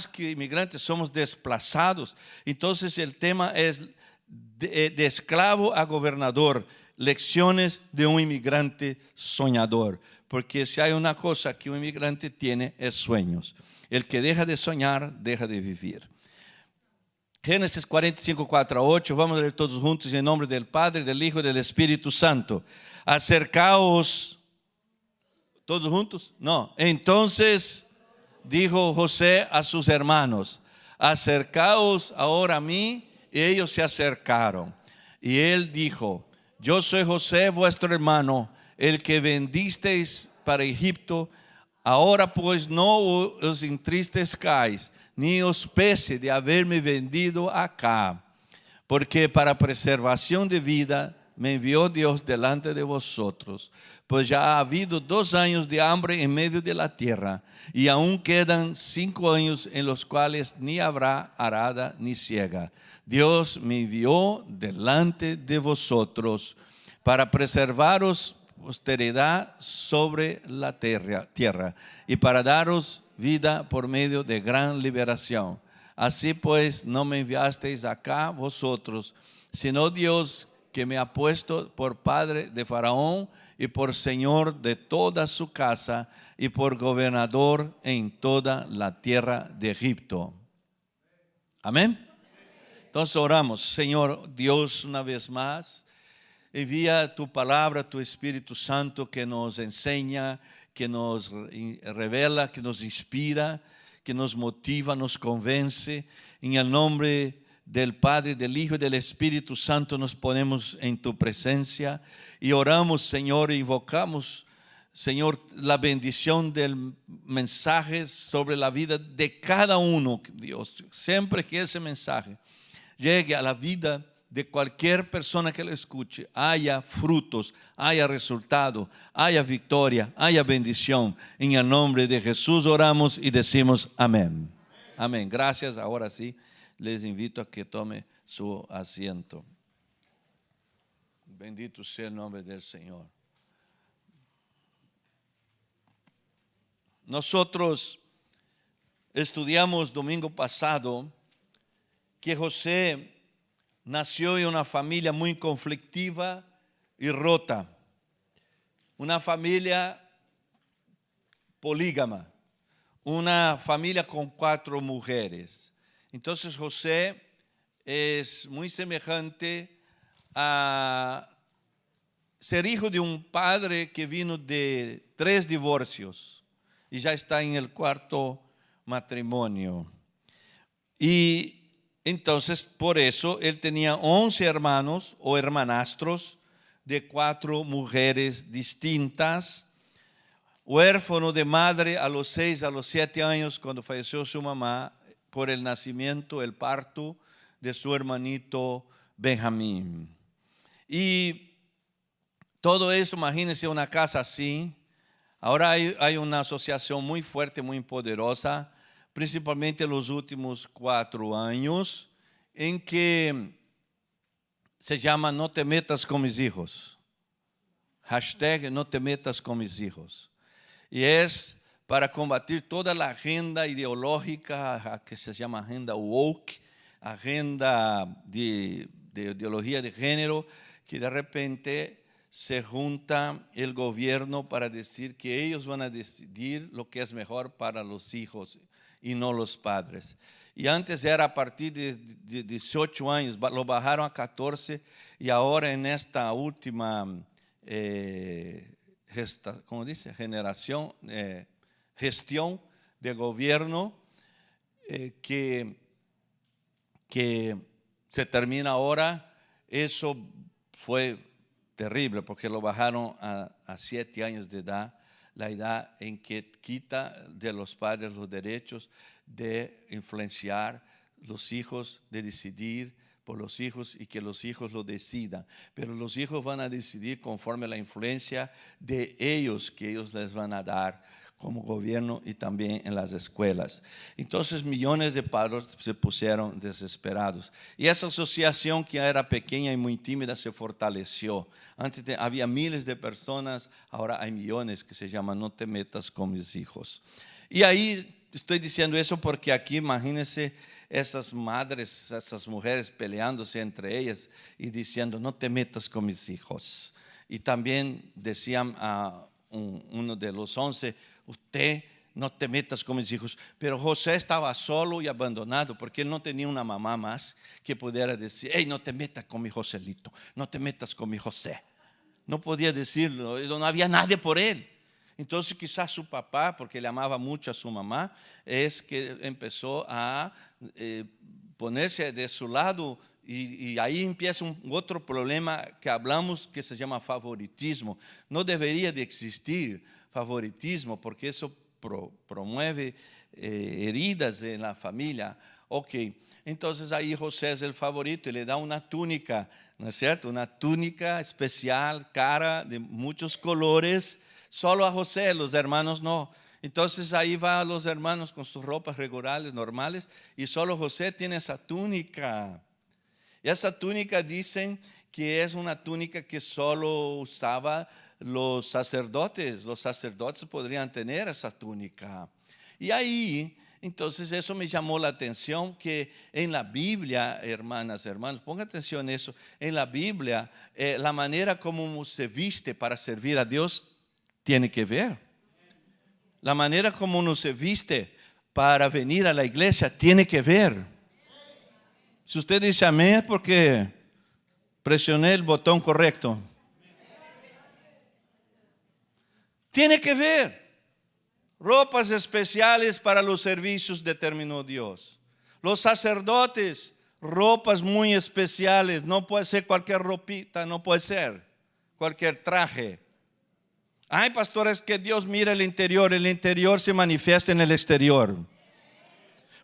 que inmigrantes somos desplazados. Entonces el tema es de esclavo a gobernador, lecciones de un inmigrante soñador. Porque si hay una cosa que un inmigrante tiene es sueños. El que deja de soñar, deja de vivir. Génesis 45, 4 a 8, vamos a leer todos juntos en nombre del Padre, del Hijo y del Espíritu Santo. Acercaos, todos juntos, no, entonces dijo José a sus hermanos, acercaos ahora a mí, y ellos se acercaron. Y él dijo, yo soy José vuestro hermano, el que vendisteis para Egipto. Ahora pues no os entristezcáis, ni os pese de haberme vendido acá, porque para preservación de vida me envió Dios delante de vosotros, pues ya ha habido 2 años de hambre en medio de la tierra, y aún quedan 5 años en los cuales ni habrá arada ni siega. Dios me envió delante de vosotros para preservaros posteridad sobre la tierra y para daros vida por medio de gran liberación. Así pues no me enviasteis acá vosotros, sino Dios, que me ha puesto por padre de Faraón y por señor de toda su casa y por gobernador en toda la tierra de Egipto. Amén. Entonces oramos. Señor Dios, una vez más, envía tu palabra, tu Espíritu Santo, que nos enseña, que nos revela, que nos inspira, que nos motiva, nos convence. En el nombre del Padre, del Hijo y del Espíritu Santo nos ponemos en tu presencia y oramos, Señor, e invocamos, Señor, la bendición del mensaje sobre la vida de cada uno, Dios. Siempre que ese mensaje llegue a la vida de cualquier persona que lo escuche, haya frutos, haya resultado, haya victoria, haya bendición. En el nombre de Jesús oramos y decimos amén. Amén. Gracias. Ahora sí, les invito a que tome su asiento. Bendito sea el nombre del Señor. Nosotros estudiamos domingo pasado que José nació en una familia muy conflictiva y rota. Una familia polígama. Una familia con 4 mujeres. Entonces José es muy semejante a ser hijo de un padre que vino de 3 divorcios y ya está en el 4º matrimonio. Y entonces por eso él tenía 11 hermanos o hermanastros de 4 mujeres distintas. Huérfano de madre a los 6, a los 7 años cuando falleció su mamá por el nacimiento, el parto de su hermanito Benjamín. Y todo eso, imagínense una casa así. Ahora hay una asociación muy fuerte, muy poderosa, principalmente en los últimos 4 años, en que se llama No te metas con mis hijos. Hashtag No te metas con mis hijos. Y es para combatir toda la agenda ideológica que se llama agenda woke, agenda de ideología de género, que de repente se junta el gobierno para decir que ellos van a decidir lo que es mejor para los hijos y no los padres. Y antes era a partir de 18 años, lo bajaron a 14 y ahora en esta última ¿cómo dice? Gestión de gobierno que se termina ahora. Eso fue terrible porque lo bajaron a 7 años de edad, la edad en que quita de los padres los derechos de influenciar los hijos, de decidir por los hijos y que los hijos lo decidan. Pero los hijos van a decidir conforme a la influencia de ellos, que ellos les van a dar como gobierno y también en las escuelas. Entonces millones de padres se pusieron desesperados. Y esa asociación, que era pequeña y muy tímida, se fortaleció. Antes había miles de personas, ahora hay millones, que se llaman No te metas con mis hijos. Y ahí Estoy diciendo eso porque aquí imagínense esas madres, esas mujeres peleándose entre ellas y diciendo: no te metas con mis hijos. Y también decían a uno de los 11: usted no te metas con mis hijos. Pero José estaba solo y abandonado porque él no tenía una mamá más que pudiera decir: hey, no te metas con mi Joselito, no te metas con mi José. No podía decirlo, no había nadie por él. Entonces quizás su papá, porque le amaba mucho a su mamá, es que empezó a ponerse de su lado, y ahí empieza otro problema que hablamos, que se llama favoritismo. No debería de existir favoritismo porque eso promueve heridas en la familia. Ok, entonces ahí José es el favorito y le da una túnica, ¿no es cierto? Una túnica especial, cara, de muchos colores. Solo a José, los hermanos no. Entonces ahí van los hermanos con sus ropas regulares, normales, y solo José tiene esa túnica. Y esa túnica dicen que es una túnica que solo usaba los sacerdotes. Los sacerdotes podrían tener esa túnica. Y ahí, entonces eso me llamó la atención, que en la Biblia, hermanas, hermanos, pongan atención a eso. En la Biblia, la manera como se viste para servir a Dios tiene que ver. La manera como uno se viste para venir a la iglesia tiene que ver. Si usted dice amén, es porque presioné el botón correcto. Tiene que ver. Ropas especiales para los servicios determinó Dios. Los sacerdotes, ropas muy especiales. No puede ser cualquier ropita, no puede ser cualquier traje. Hay pastores que Dios mira el interior se manifiesta en el exterior.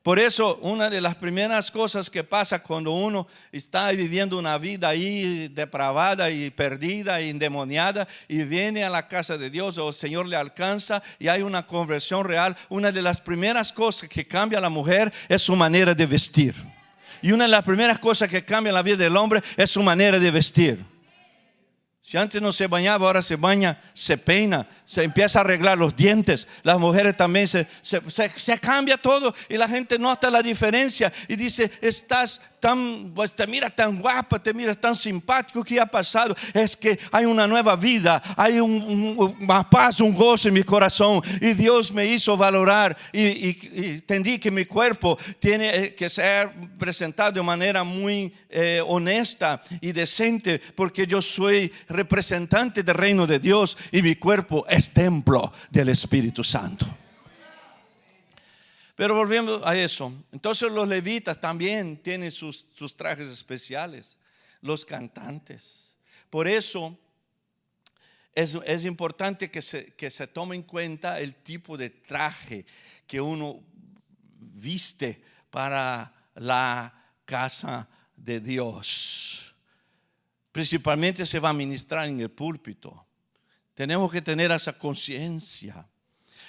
Por eso, una de las primeras cosas que pasa cuando uno está viviendo una vida ahí depravada y perdida y endemoniada, y viene a la casa de Dios, o el Señor le alcanza y hay una conversión real, una de las primeras cosas que cambia a la mujer es su manera de vestir. Y una de las primeras cosas que cambia en la vida del hombre es su manera de vestir. Si antes no se bañaba, ahora se baña, se peina, se empieza a arreglar los dientes. Las mujeres también se cambia todo, y la gente nota la diferencia y dice: estás tan, pues te miras tan guapa, te miras tan simpático. ¿Qué ha pasado? Es que hay una nueva vida, hay una paz, un gozo en mi corazón, y Dios me hizo valorar y entendí que mi cuerpo tiene que ser presentado de manera muy honesta y decente, porque yo soy representante del reino de Dios y mi cuerpo es templo del Espíritu Santo. Pero volviendo a eso, entonces los levitas también tienen sus trajes especiales, los cantantes. Por eso es importante que se tome en cuenta el tipo de traje que uno viste para la casa de Dios. Principalmente se va a ministrar en el púlpito. Tenemos que tener esa conciencia.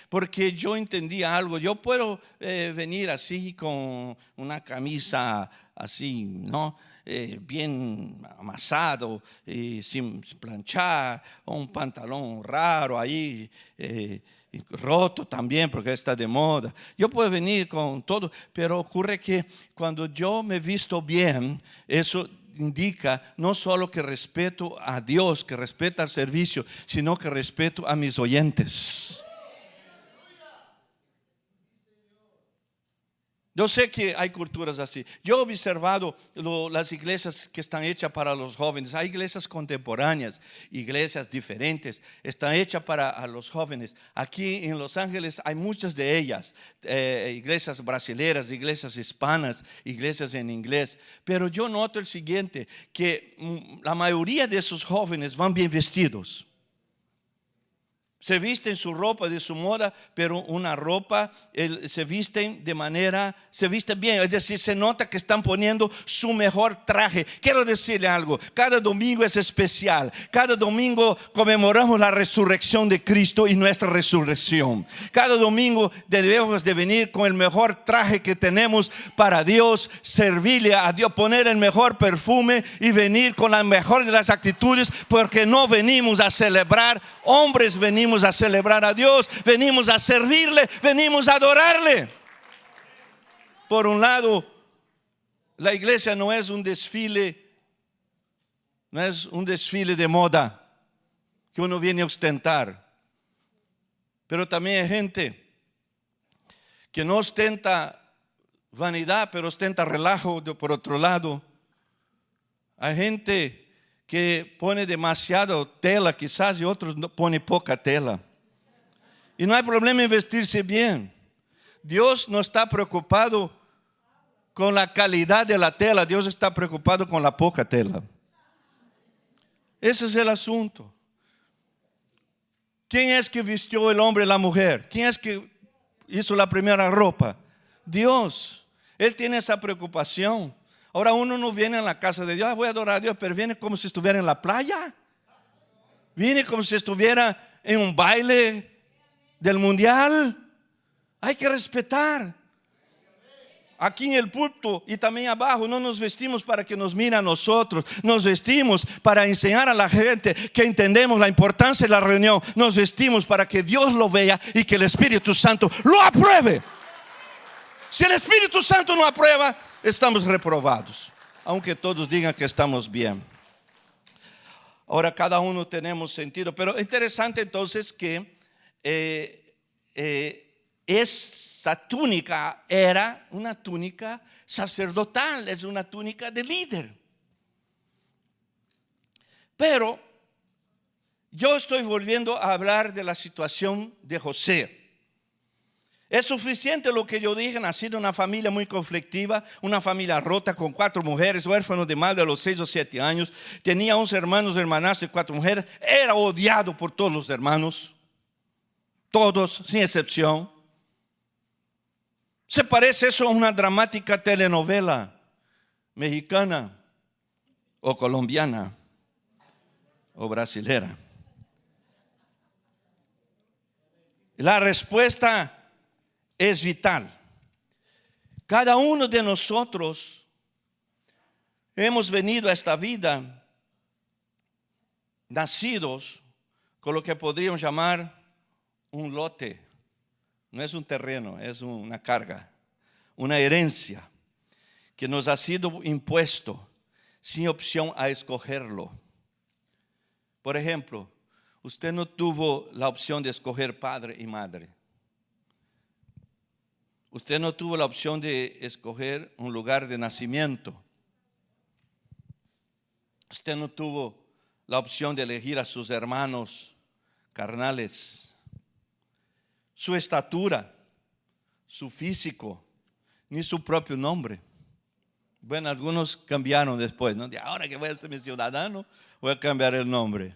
Porque yo entendí algo. Yo puedo venir así con una camisa así, ¿no? Bien amasado, sin planchar, o un pantalón raro ahí, roto también porque está de moda. Yo puedo venir con todo, pero ocurre que cuando yo me visto bien, eso indica no solo que respeto a Dios, que respeto al servicio, sino que respeto a mis oyentes. Yo sé que hay culturas así. Yo he observado las iglesias que están hechas para los jóvenes. Hay iglesias contemporáneas, iglesias diferentes, están hechas para los jóvenes. Aquí en Los Ángeles hay muchas de ellas, iglesias brasileras, iglesias hispanas, iglesias en inglés. Pero yo noto el siguiente, que la mayoría de esos jóvenes van bien vestidos. Se visten su ropa de su moda, pero una ropa, se visten de manera, se visten bien. Es decir, se nota que están poniendo su mejor traje. Quiero decirle algo, cada domingo es especial. Cada domingo conmemoramos la resurrección de Cristo y nuestra resurrección. Cada domingo debemos de venir con el mejor traje que tenemos para Dios, servirle a Dios, poner el mejor perfume y venir con la mejor de las actitudes, porque no venimos a celebrar hombres, venimos venimos a celebrar a Dios, venimos a servirle, venimos a adorarle. Por un lado, la iglesia no es un desfile de moda que uno viene a ostentar. Pero también hay gente que no ostenta vanidad, pero ostenta relajo por otro lado. Hay gente que pone demasiado tela quizás y otros pone poca tela. Y no hay problema en vestirse bien. Dios no está preocupado con la calidad de la tela, Dios está preocupado con la poca tela. Ese es el asunto. ¿Quién es que vistió el hombre y la mujer? ¿Quién es que hizo la primera ropa? Dios. Él tiene esa preocupación. Ahora uno no viene a la casa de Dios, voy a adorar a Dios, pero viene como si estuviera en la playa. Viene como si estuviera en un baile del mundial. Hay que respetar. Aquí en el púlpito y también abajo no nos vestimos para que nos miren a nosotros. Nos vestimos para enseñar a la gente que entendemos la importancia de la reunión. Nos vestimos para que Dios lo vea y que el Espíritu Santo lo apruebe. Si el Espíritu Santo no aprueba, estamos reprobados, aunque todos digan que estamos bien. Ahora cada uno tenemos sentido, pero interesante entonces que esa túnica era una túnica sacerdotal, es una túnica de líder. Pero yo estoy volviendo a hablar de la situación de José. Es suficiente lo que yo dije, nacido en una familia muy conflictiva, una familia rota con 4 mujeres, huérfano de madre a los 6 o 7 años, tenía 11 hermanos, hermanastros y 4 mujeres, era odiado por todos los hermanos, todos, sin excepción. ¿Se parece eso a una dramática telenovela mexicana o colombiana o brasilera? La respuesta es vital. Cada uno de nosotros hemos venido a esta vida nacidos con lo que podríamos llamar un lote. No es un terreno, es una carga, una herencia que nos ha sido impuesto sin opción a escogerlo. Por ejemplo, usted no tuvo la opción de escoger padre y madre. Usted no tuvo la opción de escoger un lugar de nacimiento. Usted no tuvo la opción de elegir a sus hermanos carnales, su estatura, su físico, ni su propio nombre. Bueno, algunos cambiaron después, ¿no? De ahora que voy a ser mi ciudadano, voy a cambiar el nombre.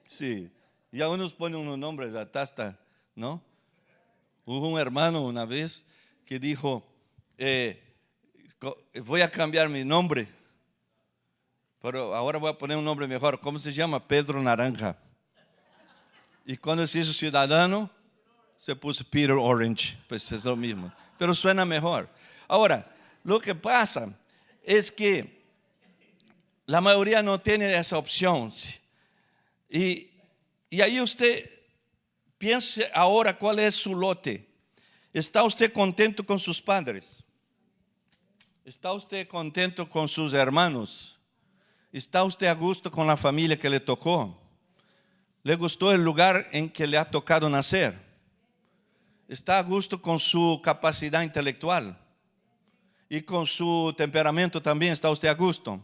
Sí, y algunos ponen unos nombres hasta, ¿no? Hubo un hermano una vez que dijo, voy a cambiar mi nombre, pero ahora voy a poner un nombre mejor. ¿Cómo se llama? Pedro Naranja. Y cuando se hizo ciudadano, se puso Peter Orange. Pues es lo mismo, pero suena mejor. Ahora, lo que pasa es que la mayoría no tiene esa opción. Y ahí usted piense ahora cuál es su lote. ¿Está usted contento con sus padres? ¿Está usted contento con sus hermanos? ¿Está usted a gusto con la familia que le tocó? ¿Le gustó el lugar en que le ha tocado nacer? ¿Está a gusto con su capacidad intelectual? ¿Y con su temperamento también está usted a gusto?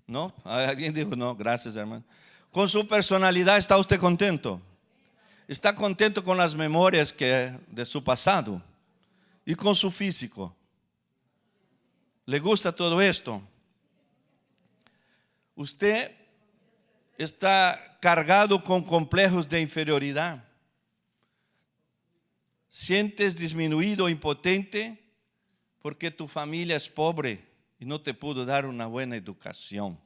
¿No? Alguien dijo, no, gracias hermano. ¿Con su personalidad está usted contento? ¿Está contento con las memorias de su pasado? ¿Y con su físico? ¿Le gusta todo esto? Usted está cargado con complejos de inferioridad. Sientes disminuido, impotente, porque tu familia es pobre y no te pudo dar una buena educación,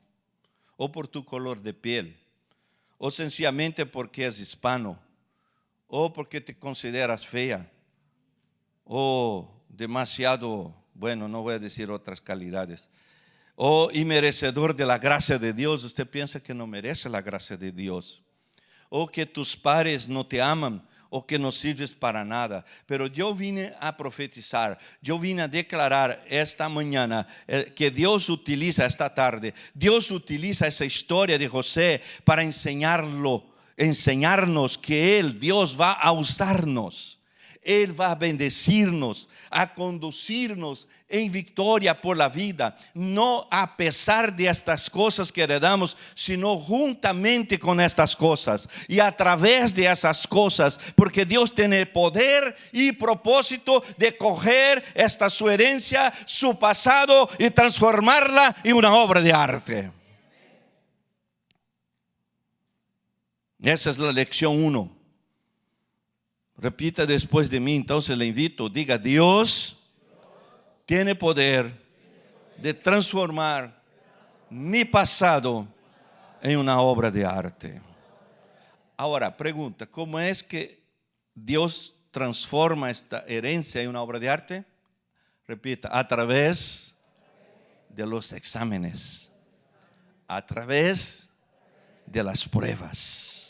o por tu color de piel, o sencillamente porque es hispano, o porque te consideras fea, o demasiado, bueno, no voy a decir otras calidades, o inmerecedor de la gracia de Dios. Usted piensa que no merece la gracia de Dios. o que tus padres no te aman, o que no sirves para nada. Pero yo vine a profetizar, yo vine a declarar esta mañana que Dios utiliza esta tarde, Dios utiliza esa historia de José para enseñarnos que Dios va a usarnos. Él va a bendecirnos, a conducirnos en victoria por la vida, no a pesar de estas cosas que heredamos, sino juntamente con estas cosas y a través de esas cosas, porque Dios tiene poder y propósito de coger esta su herencia, su pasado y transformarla en una obra de arte. Esa es la lección 1. Repita después de mí, entonces le invito, diga: Dios tiene poder de transformar mi pasado en una obra de arte. Ahora, pregunta, ¿cómo es que Dios transforma esta herencia en una obra de arte? Repita: a través de los exámenes, a través de las pruebas.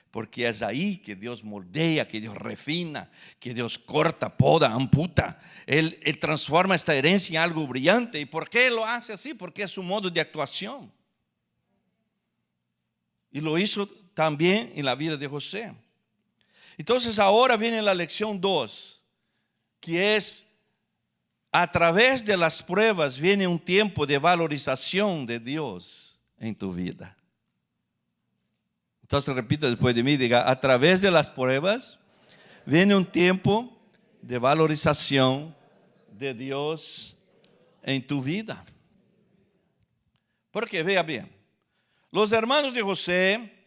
Porque es ahí que Dios moldea, que Dios refina, que Dios corta, poda, amputa. Él transforma esta herencia en algo brillante. ¿Y por qué lo hace así? Porque es su modo de actuación. Y lo hizo también en la vida de José. Entonces ahora viene la lección 2, que es: a través de las pruebas viene un tiempo de valorización de Dios en tu vida. Entonces repita después de mí, diga: a través de las pruebas viene un tiempo de valorización de Dios en tu vida. Porque vea bien, los hermanos de José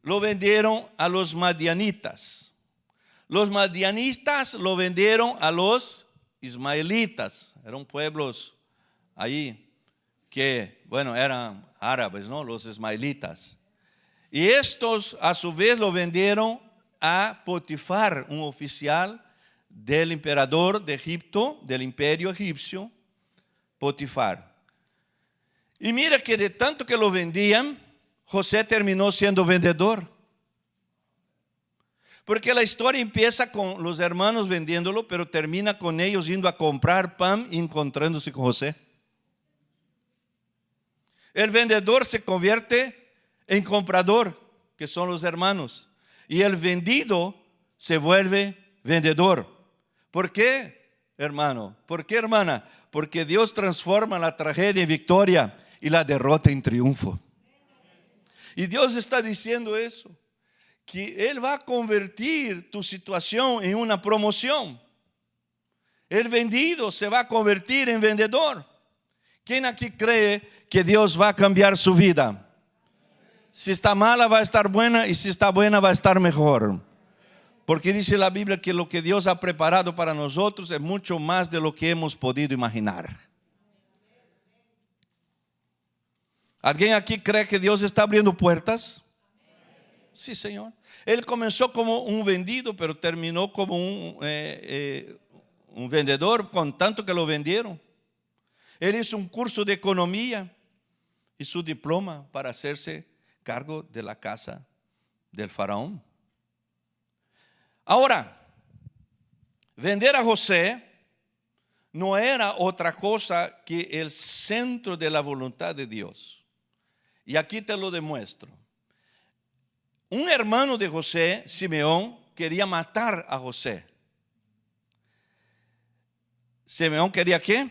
lo vendieron a los madianitas. Los madianistas lo vendieron a los ismaelitas. Eran pueblos ahí que, bueno, eran árabes, ¿no? Los ismaelitas. Y estos a su vez lo vendieron a Potifar, un oficial del emperador de Egipto, del imperio egipcio, Potifar. Y mira que de tanto que lo vendían, José terminó siendo vendedor. Porque la historia empieza con los hermanos vendiéndolo, pero termina con ellos yendo a comprar pan y encontrándose con José. El vendedor se convierte en comprador, que son los hermanos, y el vendido se vuelve vendedor. ¿Por qué, hermano? ¿Por qué, hermana? Porque Dios transforma la tragedia en victoria y la derrota en triunfo. Y Dios está diciendo eso, que Él va a convertir tu situación en una promoción. El vendido se va a convertir en vendedor. ¿Quién aquí cree que Dios va a cambiar su vida? Si está mala va a estar buena, y si está buena va a estar mejor. Porque dice la Biblia que lo que Dios ha preparado para nosotros es mucho más de lo que hemos podido imaginar. ¿Alguien aquí cree que Dios está abriendo puertas? Sí, Señor. Él comenzó como un vendido, pero terminó como un vendedor, con tanto que lo vendieron. Él hizo un curso de economía y su diploma para hacerse cargo de la casa del faraón. Ahora, vender a José no era otra cosa que el centro de la voluntad de Dios. Y aquí te lo demuestro. Un hermano de José, Simeón, quería matar a José. Simeón quería ¿qué?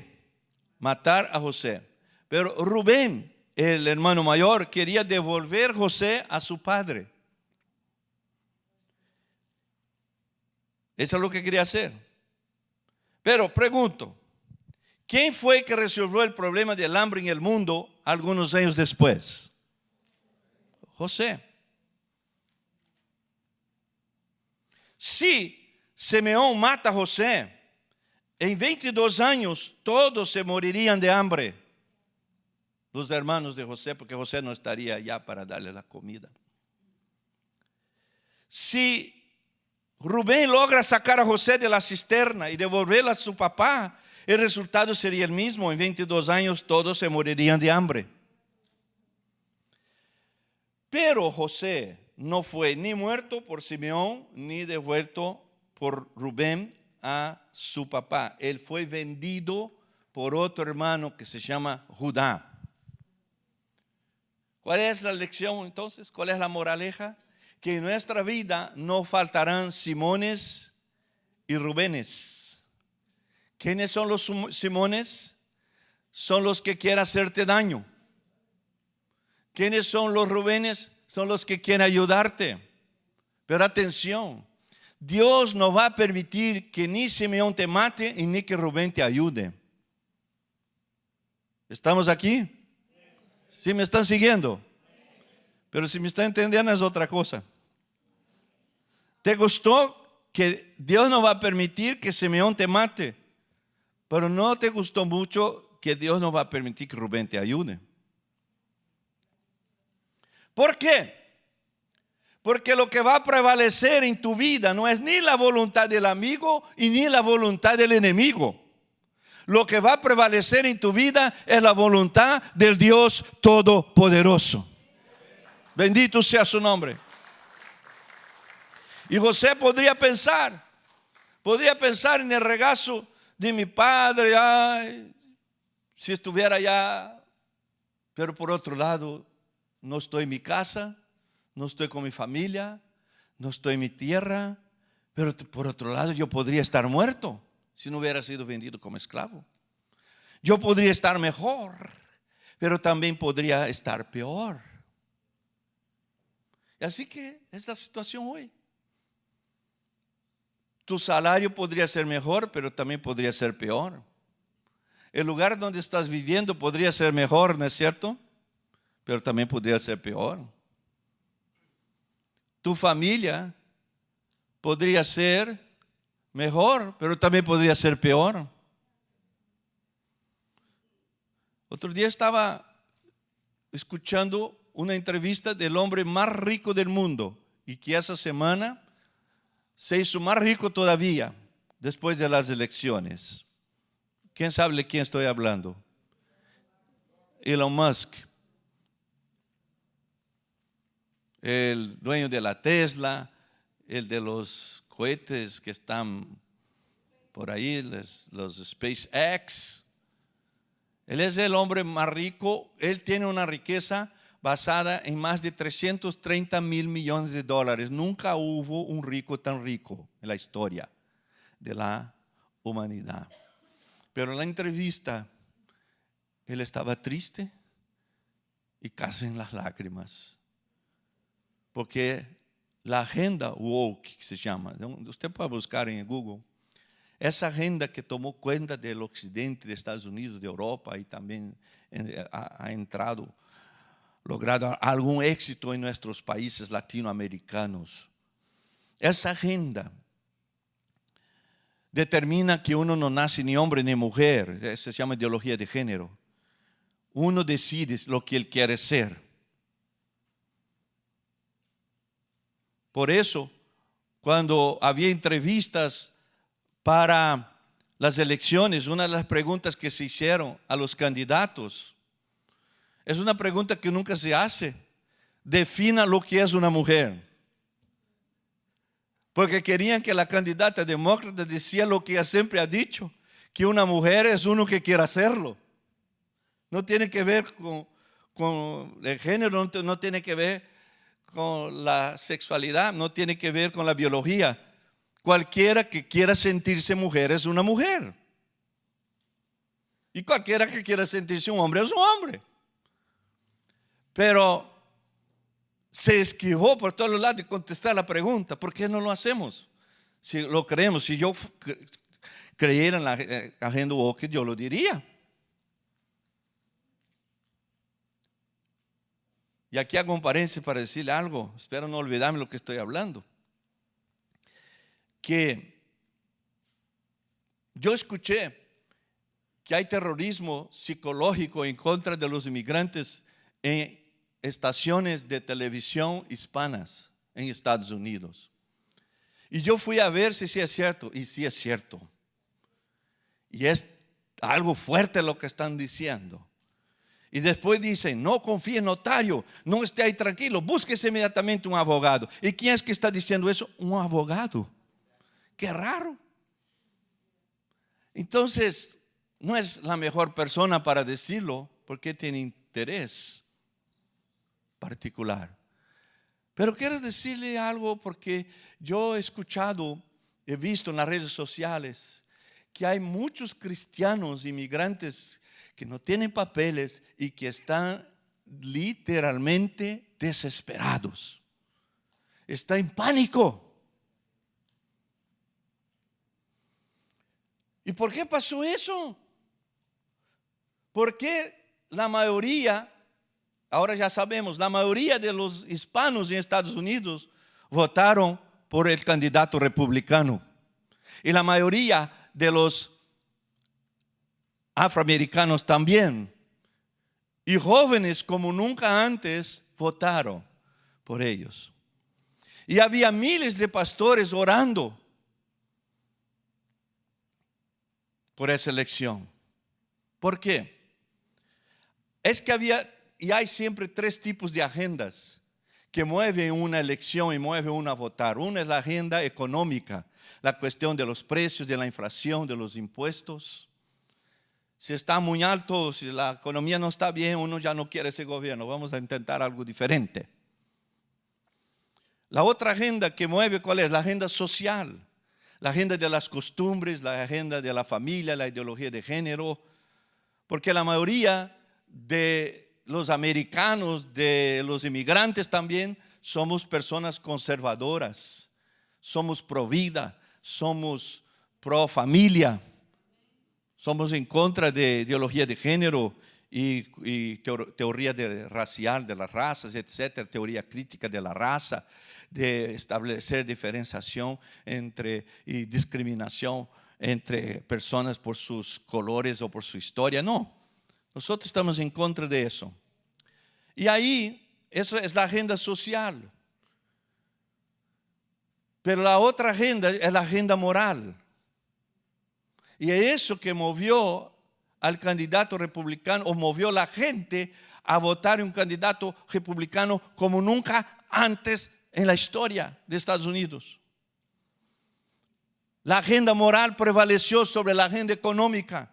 Matar a José. Pero Rubén, el hermano mayor, quería devolver José a su padre. Eso es lo que quería hacer. Pero pregunto, ¿quién fue que resolvió el problema del hambre en el mundo algunos años después? José. Si Simeón mata a José, en 22 años todos se morirían de hambre. Los hermanos de José, porque José no estaría ya para darle la comida. Si Rubén logra sacar a José de la cisterna y devolverlo a su papá, el resultado sería el mismo. En 22 años todos se morirían de hambre. Pero José no fue ni muerto por Simeón ni devuelto por Rubén a su papá. Él fue vendido por otro hermano que se llama Judá. ¿Cuál es la lección entonces? ¿Cuál es la moraleja? Que en nuestra vida no faltarán Simones y Rubénes. ¿Quiénes son los Simones? Son los que quieren hacerte daño. ¿Quiénes son los Rubénes? Son los que quieren ayudarte. Pero atención, Dios no va a permitir que ni Simeón te mate y ni que Rubén te ayude. ¿Estamos aquí? ¿Sí me están siguiendo? Pero si me están entendiendo es otra cosa. ¿Te gustó que Dios no va a permitir que Simeón te mate? Pero no te gustó mucho que Dios no va a permitir que Rubén te ayude. ¿Por qué? Porque lo que va a prevalecer en tu vida no es ni la voluntad del amigo y ni la voluntad del enemigo. Lo que va a prevalecer en tu vida es la voluntad del Dios Todopoderoso. Bendito sea su nombre. Y José podría pensar en el regazo de mi padre, ay, si estuviera allá. Pero por otro lado, no estoy en mi casa, no estoy con mi familia, no estoy en mi tierra. Pero por otro lado, yo podría estar muerto si no hubiera sido vendido como esclavo. Yo podría estar mejor, pero también podría estar peor. Y así que es la situación hoy. Tu salario podría ser mejor, pero también podría ser peor. El lugar donde estás viviendo podría ser mejor, ¿no es cierto? Pero también podría ser peor. Tu familia podría ser mejor, pero también podría ser peor. Otro día estaba escuchando una entrevista del hombre más rico del mundo y que esa semana se hizo más rico todavía después de las elecciones. ¿Quién sabe de quién estoy hablando? Elon Musk, el dueño de la Tesla, el de los cohetes que están por ahí, los SpaceX. Él es el hombre más rico. Él tiene una riqueza basada en más de 330 mil millones de dólares. Nunca hubo un rico tan rico en la historia de la humanidad. Pero en la entrevista, él estaba triste y casi en las lágrimas. Porque la agenda woke, que se llama, usted puede buscar en Google, esa agenda que tomó cuenta del occidente, de Estados Unidos, de Europa y también ha entrado, logrado algún éxito en nuestros países latinoamericanos. Esa agenda determina que uno no nace ni hombre ni mujer. Eso se llama ideología de género. Uno decide lo que él quiere ser. Por eso, cuando había entrevistas para las elecciones, una de las preguntas que se hicieron a los candidatos es una pregunta que nunca se hace. Defina lo que es una mujer. Porque querían que la candidata demócrata decía lo que ella siempre ha dicho, que una mujer es uno que quiere hacerlo. No tiene que ver con el género, no tiene que ver con la sexualidad, no tiene que ver con la biología. Cualquiera que quiera sentirse mujer es una mujer. Y cualquiera que quiera sentirse un hombre es un hombre. Pero se esquivó por todos los lados de contestar la pregunta. ¿Por qué no lo hacemos? Si lo creemos, si yo creyera en la agenda woke, yo lo diría. Y aquí hago un paréntesis para decirle algo. Espero no olvidarme lo que estoy hablando. Que yo escuché que hay terrorismo psicológico en contra de los inmigrantes en estaciones de televisión hispanas en Estados Unidos. Y yo fui a ver si sí es cierto. Y sí es cierto. Y es algo fuerte lo que están diciendo. Y después dicen, no confíe en notario, no esté ahí tranquilo, búsquese inmediatamente un abogado. ¿Y quién es que está diciendo eso? Un abogado. Qué raro. Entonces, no es la mejor persona para decirlo porque tiene interés particular. Pero quiero decirle algo porque yo he escuchado, he visto en las redes sociales que hay muchos cristianos inmigrantes que no tienen papeles y que están literalmente desesperados. Está en pánico. ¿Y por qué pasó eso? Porque la mayoría, ahora ya sabemos, la mayoría de los hispanos en Estados Unidos votaron por el candidato republicano. Y la mayoría de los afroamericanos también. Y jóvenes como nunca antes votaron por ellos. Y había miles de pastores orando por esa elección. ¿Por qué? Es que había y hay siempre tres tipos de agendas que mueven una elección y mueven una a votar. Una es la agenda económica, la cuestión de los precios, de la inflación, de los impuestos. Si está muy alto, si la economía no está bien, uno ya no quiere ese gobierno. Vamos a intentar algo diferente. La otra agenda que mueve, ¿cuál es? La agenda social. La agenda de las costumbres, la agenda de la familia, la ideología de género. Porque la mayoría de los americanos, de los inmigrantes también, somos personas conservadoras. Somos pro vida, somos pro familia. Somos en contra de ideología de género y teoría racial de las razas, etcétera, teoría crítica de la raza, de establecer diferenciación y discriminación entre personas por sus colores o por su historia. No, nosotros estamos en contra de eso. Y ahí, esa es la agenda social. Pero la otra agenda es la agenda moral. Y es eso que movió al candidato republicano, o movió a la gente a votar en un candidato republicano como nunca antes en la historia de Estados Unidos. La agenda moral prevaleció sobre la agenda económica.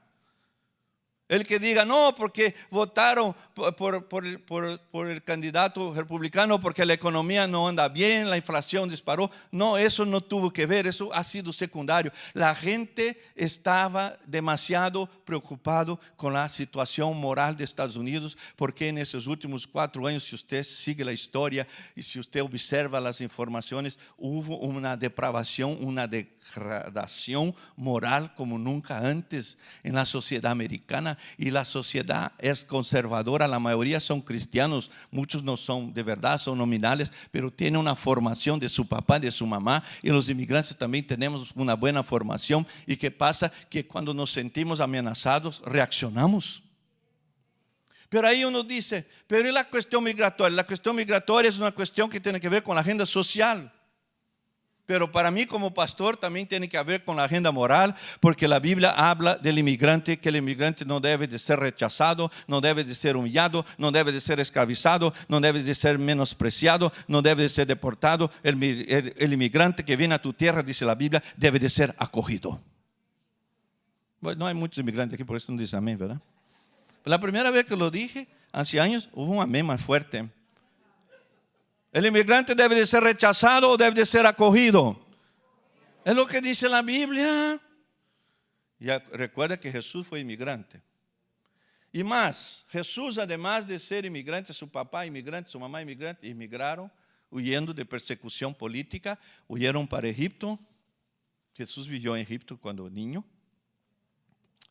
El que diga, no, porque votaron por el candidato republicano porque la economía no anda bien, la inflación disparó. No, eso no tuvo que ver, eso ha sido secundario. La gente estaba demasiado preocupado con la situación moral de Estados Unidos, porque en esos últimos 4 años, si usted sigue la historia y si usted observa las informaciones, hubo una depravación, una degradación moral como nunca antes en la sociedad americana. Y la sociedad es conservadora, la mayoría son cristianos, muchos no son de verdad, son nominales, pero tienen una formación de su papá, de su mamá. Y los inmigrantes también tenemos una buena formación. ¿Y qué pasa? Que cuando nos sentimos amenazados, reaccionamos. Pero ahí uno dice, pero ¿y la cuestión migratoria? La cuestión migratoria es una cuestión que tiene que ver con la agenda social. Pero para mí como pastor también tiene que ver con la agenda moral, porque la Biblia habla del inmigrante, que el inmigrante no debe de ser rechazado, no debe de ser humillado, no debe de ser esclavizado, no debe de ser menospreciado, no debe de ser deportado. El inmigrante que viene a tu tierra, dice la Biblia, debe de ser acogido. Bueno, no hay muchos inmigrantes aquí, por eso no dicen amén, ¿verdad? Pero la primera vez que lo dije, hace años, hubo un amén más fuerte. El inmigrante debe de ser rechazado o debe de ser acogido. Es lo que dice la Biblia. Ya recuerda que Jesús fue inmigrante. Y más, Jesús, además de ser inmigrante, su papá inmigrante, su mamá inmigrante, inmigraron huyendo de persecución política, huyeron para Egipto. Jesús vivió en Egipto cuando niño,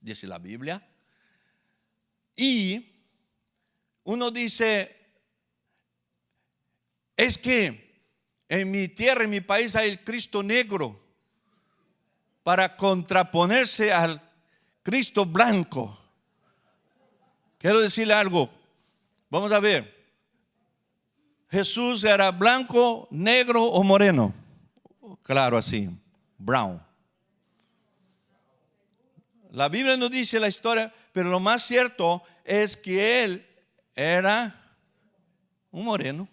dice la Biblia. Y uno dice, es que en mi tierra, en mi país hay el Cristo negro para contraponerse al Cristo blanco. Quiero decirle algo. Vamos a ver. ¿Jesús era blanco, negro o moreno? Claro, así, brown. La Biblia no dice la historia, pero lo más cierto es que él era un moreno,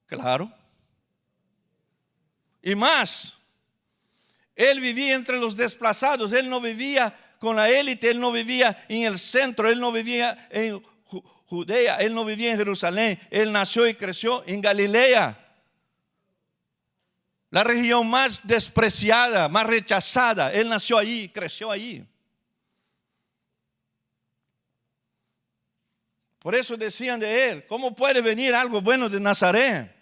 claro. Y más, él vivía entre los desplazados, él no vivía con la élite, él no vivía en el centro, él no vivía en Judea, él no vivía en Jerusalén, él nació y creció en Galilea, la región más despreciada, más rechazada. Él nació allí, creció allí. Por eso decían de él: ¿cómo puede venir algo bueno de Nazaret?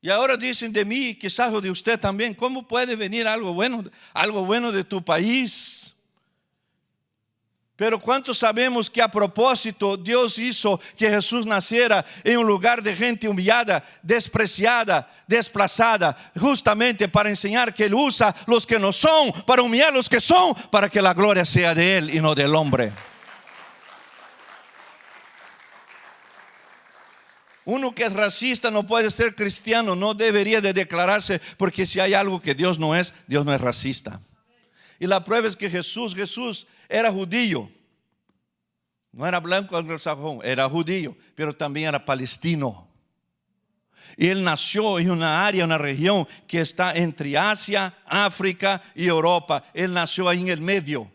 Y ahora dicen de mí, quizás de usted también: ¿cómo puede venir algo bueno de tu país? Pero ¿cuántos sabemos que a propósito Dios hizo que Jesús naciera en un lugar de gente humillada, despreciada, desplazada, justamente para enseñar que Él usa los que no son, para humillar los que son, para que la gloria sea de Él y no del hombre? Uno que es racista no puede ser cristiano, no debería de declararse, porque si hay algo que Dios no es racista. Y la prueba es que Jesús era judío. No era blanco anglosajón, era judío, pero también era palestino. Y él nació en una área, una región que está entre Asia, África y Europa. Él nació ahí en el medio.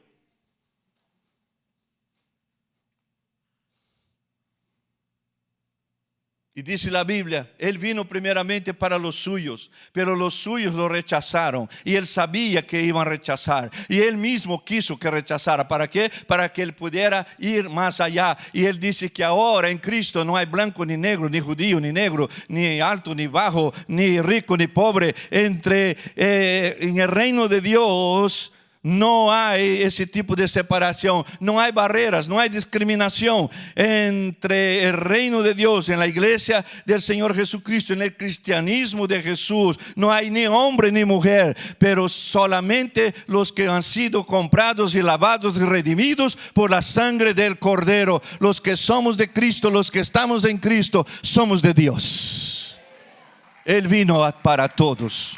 Y dice la Biblia: Él vino primeramente para los suyos, pero los suyos lo rechazaron. Y Él sabía que iban a rechazar. Y Él mismo quiso que rechazara. ¿Para qué? Para que Él pudiera ir más allá. Y Él dice que ahora en Cristo no hay blanco ni negro, ni judío ni negro, ni alto ni bajo, ni rico ni pobre. En el reino de Dios no hay ese tipo de separación, no hay barreras, no hay discriminación entre el reino de Dios, en la iglesia del Señor Jesucristo, en el cristianismo de Jesús. No hay ni hombre ni mujer, pero solamente los que han sido comprados y lavados y redimidos por la sangre del Cordero. Los que somos de Cristo, los que estamos en Cristo, somos de Dios. Él vino para todos.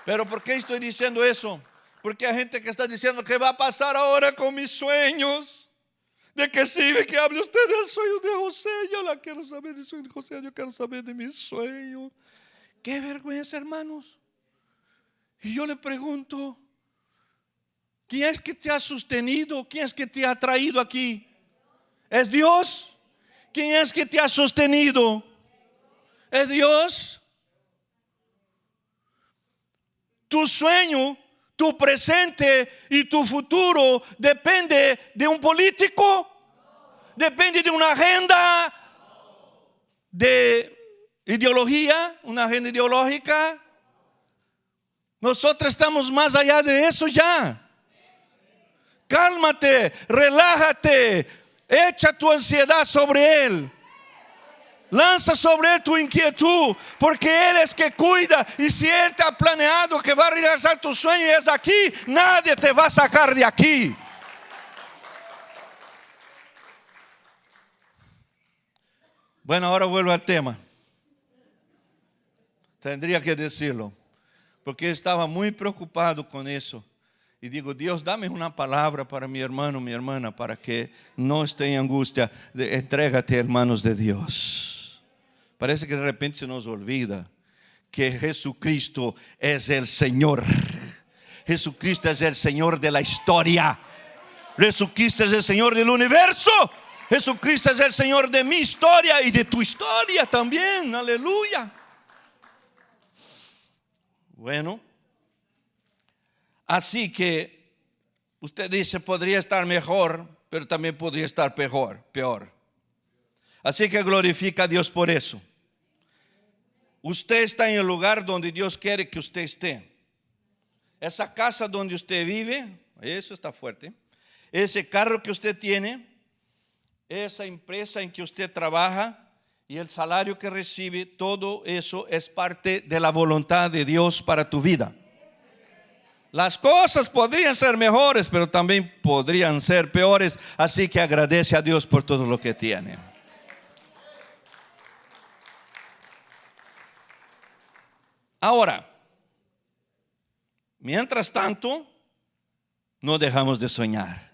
Pero ¿por qué estoy diciendo eso? Porque hay gente que está diciendo: ¿qué va a pasar ahora con mis sueños? ¿De qué sirve que hable usted del sueño de José? Yo la quiero saber del sueño de José, yo quiero saber de mis sueños. Qué vergüenza, hermanos. Y yo le pregunto: ¿quién es que te ha sostenido? ¿Quién es que te ha traído aquí? ¿Es Dios? ¿Quién es que te ha sostenido? ¿Es Dios? Tu sueño, tu presente y tu futuro depende de un político, depende de una agenda de ideología, una agenda ideológica. Nosotros estamos más allá de eso ya. Cálmate, relájate, echa tu ansiedad sobre Él. Lanza sobre Él tu inquietud, porque Él es que cuida. Y si Él te ha planeado que va a realizar tu sueño y es aquí, nadie te va a sacar de aquí. Bueno, ahora vuelvo al tema. Tendría que decirlo, porque estaba muy preocupado con eso. Y digo: Dios, dame una palabra para mi hermano, mi hermana, para que no esté en angustia. Entrégate, hermanos de Dios. Parece que de repente se nos olvida que Jesucristo es el Señor. Jesucristo es el Señor de la historia. Jesucristo es el Señor del universo. Jesucristo es el Señor de mi historia y de tu historia también. Aleluya. Bueno, así que usted dice: podría estar mejor, pero también podría estar peor. Así que glorifica a Dios por eso. Usted está en el lugar donde Dios quiere que usted esté. Esa casa donde usted vive, eso está fuerte. Ese carro que usted tiene, esa empresa en que usted trabaja y el salario que recibe, todo eso es parte de la voluntad de Dios para tu vida. Las cosas podrían ser mejores, pero también podrían ser peores. Así que agradece a Dios por todo lo que tiene. Ahora, mientras tanto, no dejamos de soñar.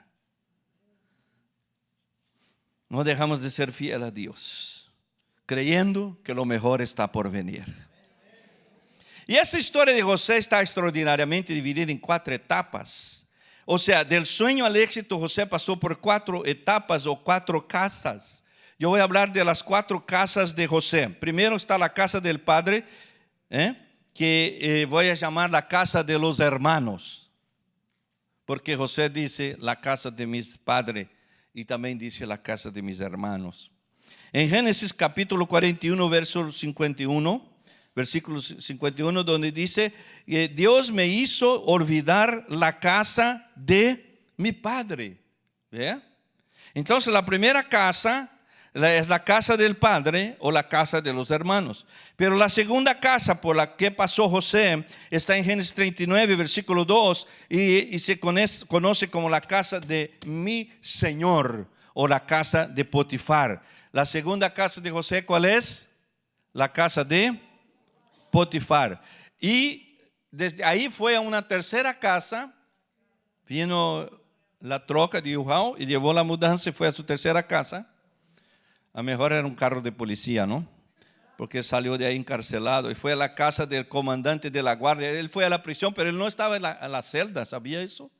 no dejamos de ser fiel a Dios, creyendo que lo mejor está por venir. Y esa historia de José está extraordinariamente dividida en 4 etapas. O sea, del sueño al éxito, José pasó por 4 etapas o 4 casas. Yo voy a hablar de las 4 casas de José. Primero está la casa del padre, que voy a llamar la casa de los hermanos. Porque José dice la casa de mis padres y también dice la casa de mis hermanos. En Génesis capítulo 41, verso 51, versículo 51, donde dice, Dios me hizo olvidar la casa de mi padre. ¿Ve? Entonces la primera casa es la casa del padre o la casa de los hermanos. Pero la segunda casa por la que pasó José está en Génesis 39, versículo 2, y se conoce como la casa de mi Señor o la casa de Potifar. La segunda casa de José, ¿cuál es? La casa de Potifar. Y desde ahí fue a una tercera casa, vino la troca de U-Haul y llevó la mudanza y fue a su tercera casa. A mejor era un carro de policía, ¿no? Porque salió de ahí encarcelado y fue a la casa del comandante de la guardia. Él fue a la prisión, pero él no estaba en la celda, ¿sabía eso?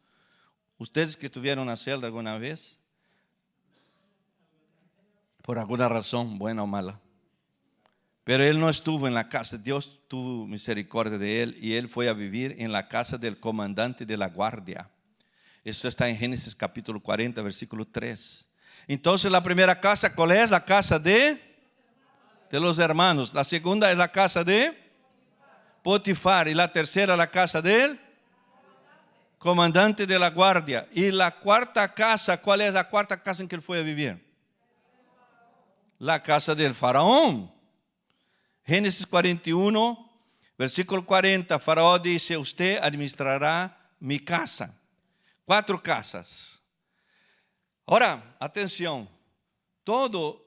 Ustedes que tuvieron una celda alguna vez, por alguna razón, buena o mala. Pero él no estuvo en la casa. Dios tuvo misericordia de él y él fue a vivir en la casa del comandante de la guardia. Eso está en Génesis capítulo 40, versículo 3. Entonces la primera casa, ¿cuál es? La casa de los hermanos. La segunda es la casa de Potifar. Y la tercera la casa del comandante de la guardia. Y la cuarta casa, ¿cuál es la cuarta casa en que él fue a vivir? La casa del faraón. Génesis 41, versículo 40. Faraón dice, usted administrará mi casa. 4 casas. Ahora, atención, todo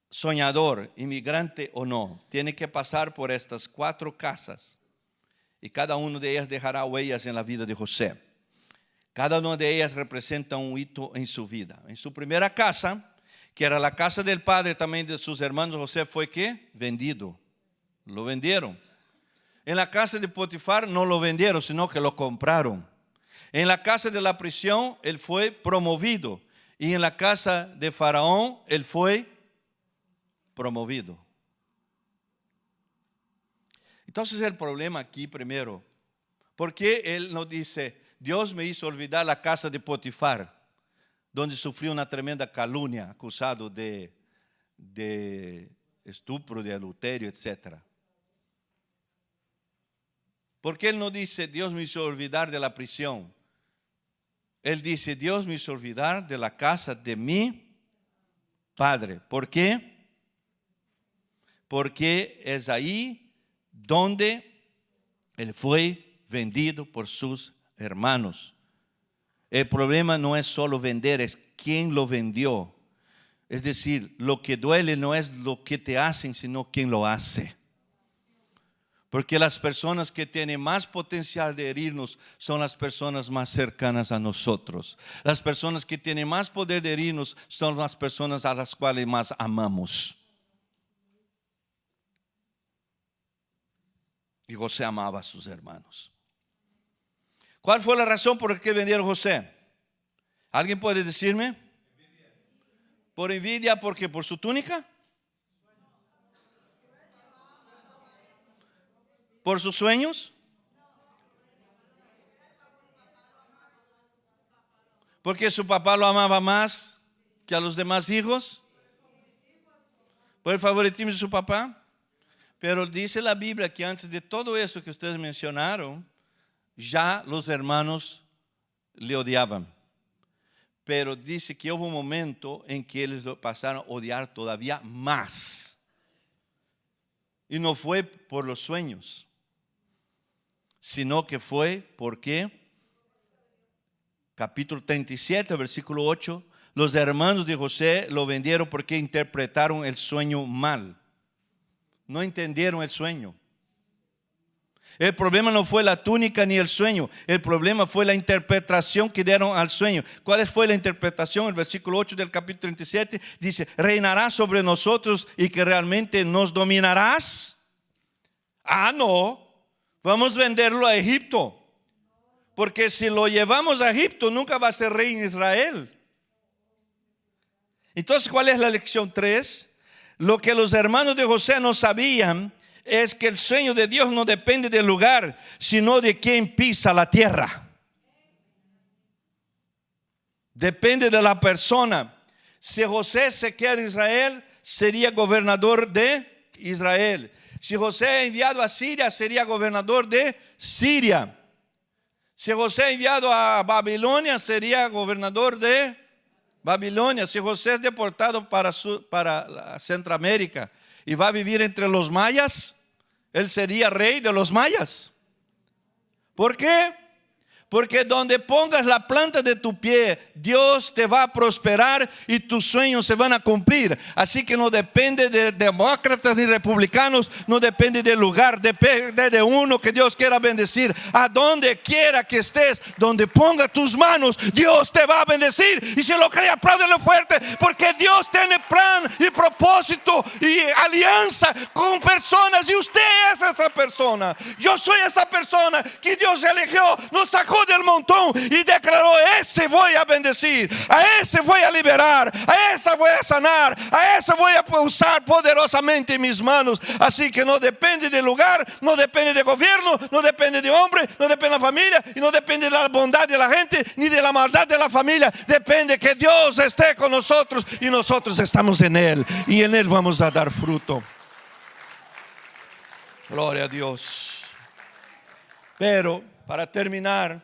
soñador, inmigrante o no, tiene que pasar por estas 4 casas. Y cada una de ellas dejará huellas en la vida de José. Cada una de ellas representa un hito en su vida. En su primera casa, que era la casa del padre también de sus hermanos, José fue ¿qué? Vendido. Lo vendieron. En la casa de Potifar no lo vendieron, sino que lo compraron. En la casa de la prisión, él fue promovido. Y en la casa de Faraón, él fue promovido. Entonces el problema aquí primero, ¿por qué él nos dice, Dios me hizo olvidar la casa de Potifar, donde sufrió una tremenda calumnia, acusado de estupro, de adulterio, etc.? ¿Por qué él no dice, Dios me hizo olvidar de la prisión? Él dice, Dios me hizo olvidar de la casa de mi padre. ¿Por qué? Porque es ahí donde él fue vendido por sus hermanos. El problema no es solo vender, es quién lo vendió. Es decir, lo que duele no es lo que te hacen, sino quién lo hace. Porque las personas que tienen más potencial de herirnos son las personas más cercanas a nosotros. Las personas que tienen más poder de herirnos son las personas a las cuales más amamos. Y José amaba a sus hermanos. ¿Cuál fue la razón por la que vendieron a José? ¿Alguien puede decirme? ¿Por envidia? ¿Porque por su túnica? ¿Por sus sueños? ¿Porque su papá lo amaba más que a los demás hijos? ¿Por el favoritismo de su papá? Pero dice la Biblia que antes de todo eso que ustedes mencionaron, ya los hermanos le odiaban. Pero dice que hubo un momento en que ellos lo pasaron a odiar todavía más. Y no fue por los sueños, sino que fue porque, capítulo 37, versículo 8, los hermanos de José lo vendieron porque interpretaron el sueño mal. No entendieron el sueño. El problema no fue la túnica ni el sueño. El problema fue la interpretación que dieron al sueño. ¿Cuál fue la interpretación? El versículo 8 del capítulo 37 dice: reinarás sobre nosotros y que realmente nos dominarás. No, vamos a venderlo a Egipto. Porque si lo llevamos a Egipto, nunca va a ser rey en Israel. Entonces, ¿cuál es la lección 3? Lo que los hermanos de José no sabían es que el sueño de Dios no depende del lugar, sino de quien pisa la tierra. Depende de la persona. Si José se queda en Israel, sería gobernador de Israel. Si José es enviado a Siria, sería gobernador de Siria. Si José es enviado a Babilonia, sería gobernador de Babilonia. Si José es deportado para Centroamérica y va a vivir entre los mayas, él sería rey de los mayas. ¿Por qué? Porque donde pongas la planta de tu pie, Dios te va a prosperar y tus sueños se van a cumplir. Así que no depende de demócratas ni republicanos, no depende del lugar, depende de uno que Dios quiera bendecir. A donde quiera que estés, donde ponga tus manos, Dios te va a bendecir. Y si lo cree, apláudelo fuerte, porque Dios tiene plan y propósito y alianza con personas, y usted es esa persona. Yo soy esa persona que Dios eligió, nos sacó del montón y declaró: ese voy a bendecir, a ese voy a liberar, a ese voy a sanar, a ese voy a usar poderosamente mis manos. Así que no depende del lugar, no depende de gobierno, no depende de hombre, no depende de la familia, y no depende de la bondad de la gente ni de la maldad de la familia. Depende que Dios esté con nosotros y nosotros estamos en Él, y en Él vamos a dar fruto. Gloria a Dios. Pero para terminar,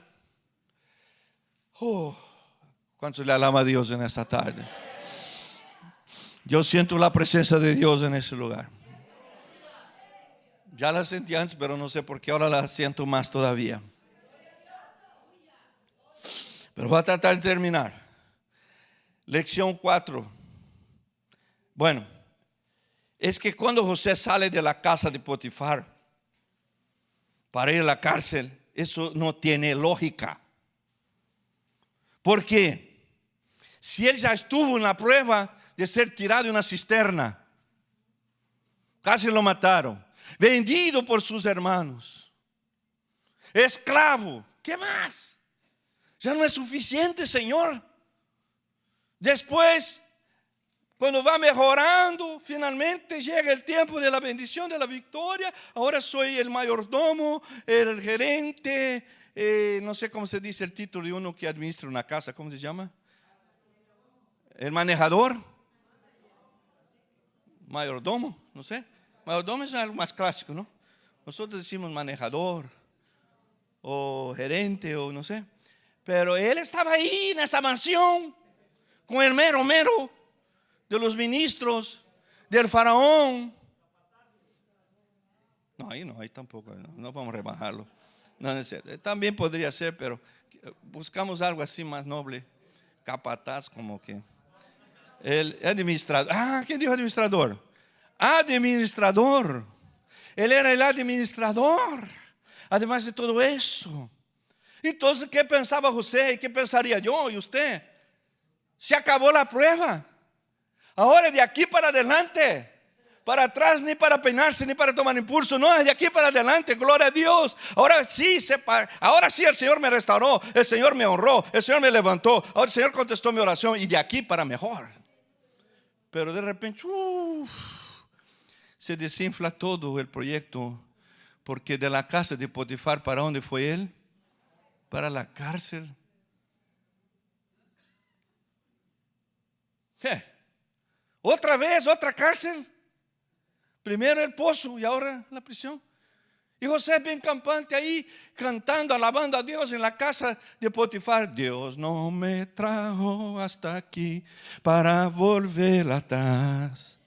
¿cuántos le alaba a Dios en esta tarde? Yo siento la presencia de Dios en ese lugar. Ya la sentí antes, pero no sé por qué ahora la siento más todavía. Pero voy a tratar de terminar. Lección 4. Bueno, es que cuando José sale de la casa de Potifar para ir a la cárcel, eso no tiene lógica. Porque si él ya estuvo en la prueba de ser tirado de una cisterna, casi lo mataron, vendido por sus hermanos, esclavo, ¿qué más? Ya no es suficiente, Señor. Después, cuando va mejorando, finalmente llega el tiempo de la bendición, de la victoria. Ahora soy el mayordomo, el gerente, no sé cómo se dice el título de uno que administra una casa, ¿cómo se llama? El manejador. Mayordomo, no sé. Mayordomo es algo más clásico, ¿no? Nosotros decimos manejador o gerente o no sé. Pero él estaba ahí en esa mansión con el mero de los ministros del faraón. No, ahí tampoco, no vamos a rebajarlo. No, es cierto. También podría ser, pero buscamos algo así más noble. Capataz, como que el administrador. ¿Quién dijo administrador? Administrador. Él era el administrador. Además de todo eso. Entonces, ¿qué pensaba José? ¿Y qué pensaría yo y usted? Se acabó la prueba. Ahora de aquí para adelante, para atrás ni para peinarse ni para tomar impulso, no, de aquí para adelante, gloria a Dios. Ahora sí el Señor me restauró, el Señor me honró, el Señor me levantó, ahora el Señor contestó mi oración, y de aquí para mejor. Pero de repente se desinfla todo el proyecto, porque de la casa de Potifar, ¿para dónde fue él? Para la cárcel. Otra vez, otra cárcel. Primero el pozo y ahora la prisión. Y José bien campante ahí, cantando, alabando a Dios en la casa de Potifar. Dios no me trajo hasta aquí para volver atrás.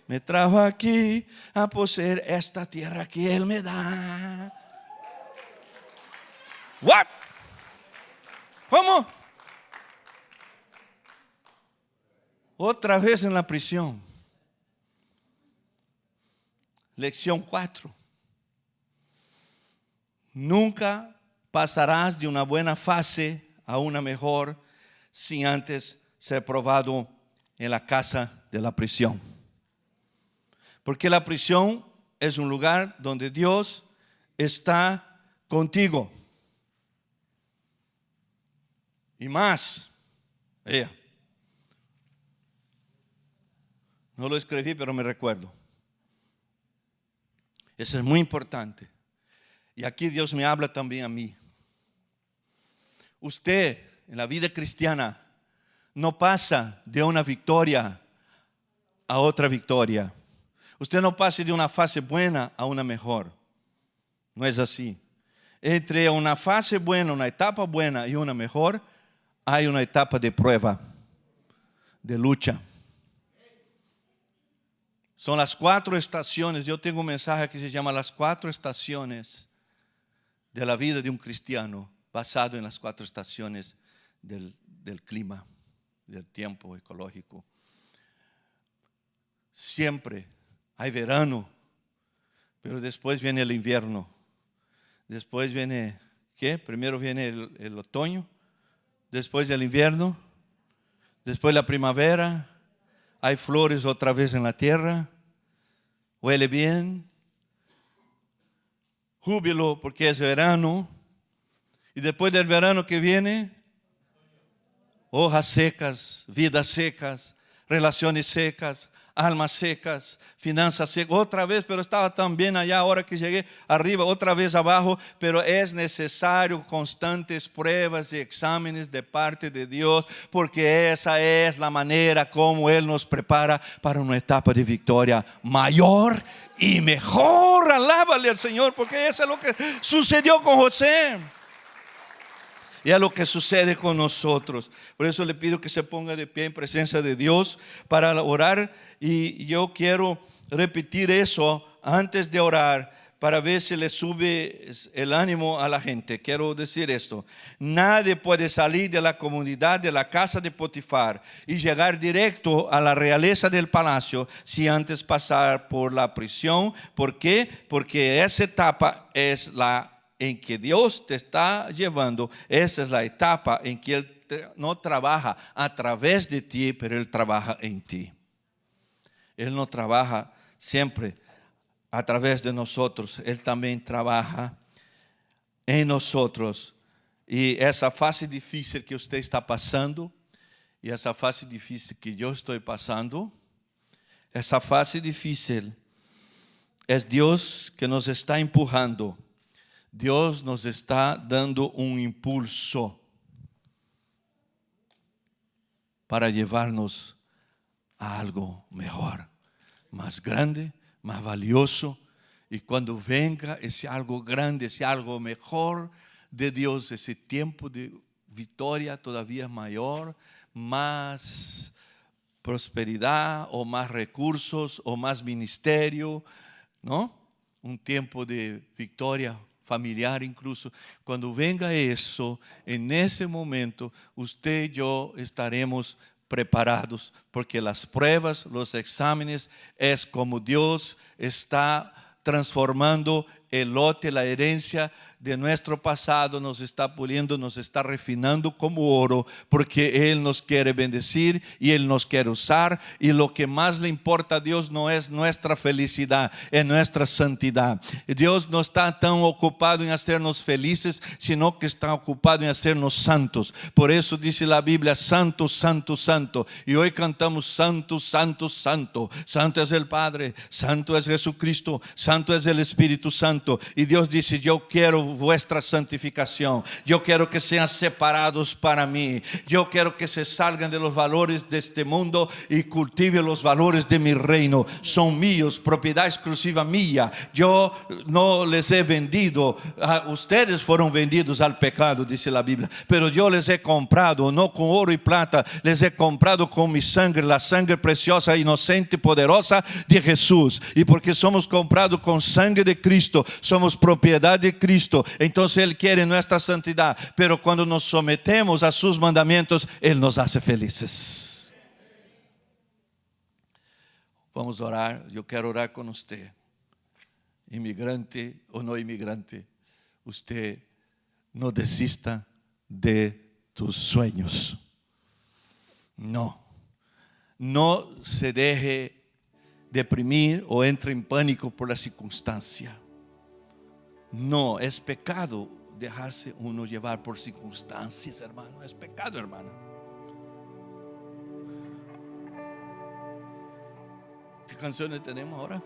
Me trajo aquí a poseer esta tierra que Él me da. ¿What? ¿Cómo? Otra vez en la prisión. Lección 4. Nunca pasarás de una buena fase a una mejor sin antes ser probado en la casa de la prisión. Porque la prisión es un lugar donde Dios está contigo. Y más, no lo escribí, pero me recuerdo. Eso es muy importante. Y aquí Dios me habla también a mí. Usted en la vida cristiana no pasa de una victoria a otra victoria. Usted no pasa de una fase buena a una mejor. No es así. Entre una fase buena, una etapa buena y una mejor, hay una etapa de prueba, de lucha. Son las 4 estaciones. Yo tengo un mensaje que se llama las 4 estaciones de la vida de un cristiano, basado en las 4 estaciones del clima, del tiempo ecológico. Siempre hay verano, pero después viene el invierno. Después viene, ¿qué? Primero viene el otoño, después el invierno, después la primavera. Hay flores otra vez en la tierra. Huele bien. Júbilo porque es verano. Y después del verano que viene, hojas secas, vidas secas, relaciones secas, almas secas, finanzas secas. Otra vez, pero estaba tan bien allá ahora que llegué arriba, otra vez abajo. Pero es necesario constantes pruebas y exámenes de parte de Dios, porque esa es la manera como Él nos prepara para una etapa de victoria mayor y mejor. Alábale al Señor, porque eso es lo que sucedió con José. Y es lo que sucede con nosotros. Por eso le pido que se ponga de pie en presencia de Dios para orar. Y yo quiero repetir eso antes de orar, para ver si le sube el ánimo a la gente. Quiero decir esto: nadie puede salir de la comunidad de la casa de Potifar y llegar directo a la realeza del palacio sin antes pasar por la prisión. ¿Por qué? Porque esa etapa es la en que Dios te está llevando. Esa es la etapa en que Él no trabaja a través de ti, pero Él trabaja en ti. Él no trabaja siempre a través de nosotros, Él también trabaja en nosotros. Y esa fase difícil que usted está pasando, y esa fase difícil que yo estoy pasando, esa fase difícil es Dios que nos está empujando. Dios nos está dando un impulso para llevarnos a algo mejor, más grande, más valioso. Y cuando venga ese algo grande, ese algo mejor de Dios, ese tiempo de victoria todavía mayor, más prosperidad o más recursos o más ministerio, ¿no? Un tiempo de victoria familiar incluso. Cuando venga eso, en ese momento, usted y yo estaremos preparados, porque las pruebas, los exámenes, es como Dios está transformando el lote, la herencia de nuestro pasado, nos está puliendo, nos está refinando como oro, porque Él nos quiere bendecir y Él nos quiere usar. Y lo que más le importa a Dios no es nuestra felicidad, es nuestra santidad. Dios no está tan ocupado en hacernos felices, sino que está ocupado en hacernos santos. Por eso dice la Biblia: santo, santo, santo. Y hoy cantamos: santo, santo, santo. Santo es el Padre, santo es Jesucristo, santo es el Espíritu Santo. Y Dios dice: yo quiero vuestra santificación. Yo quiero que sean separados para mí. Yo quiero que se salgan de los valores de este mundo y cultiven los valores de mi reino. Son míos, propiedad exclusiva mía. Yo no les he vendido. Ustedes fueron vendidos al pecado, dice la Biblia. Pero yo les he comprado, no con oro y plata, les he comprado con mi sangre, la sangre preciosa, inocente y poderosa de Jesús. Y porque somos comprados con sangre de Cristo, somos propiedad de Cristo. Entonces Él quiere nuestra santidad, pero cuando nos sometemos a sus mandamientos, Él nos hace felices. Vamos a orar. Yo quiero orar con usted, inmigrante o no inmigrante, usted no desista de tus sueños. No se deje deprimir o entre en pánico por la circunstancia. No, es pecado dejarse uno llevar por circunstancias, hermano. Es pecado, hermano. ¿Qué canciones tenemos ahora?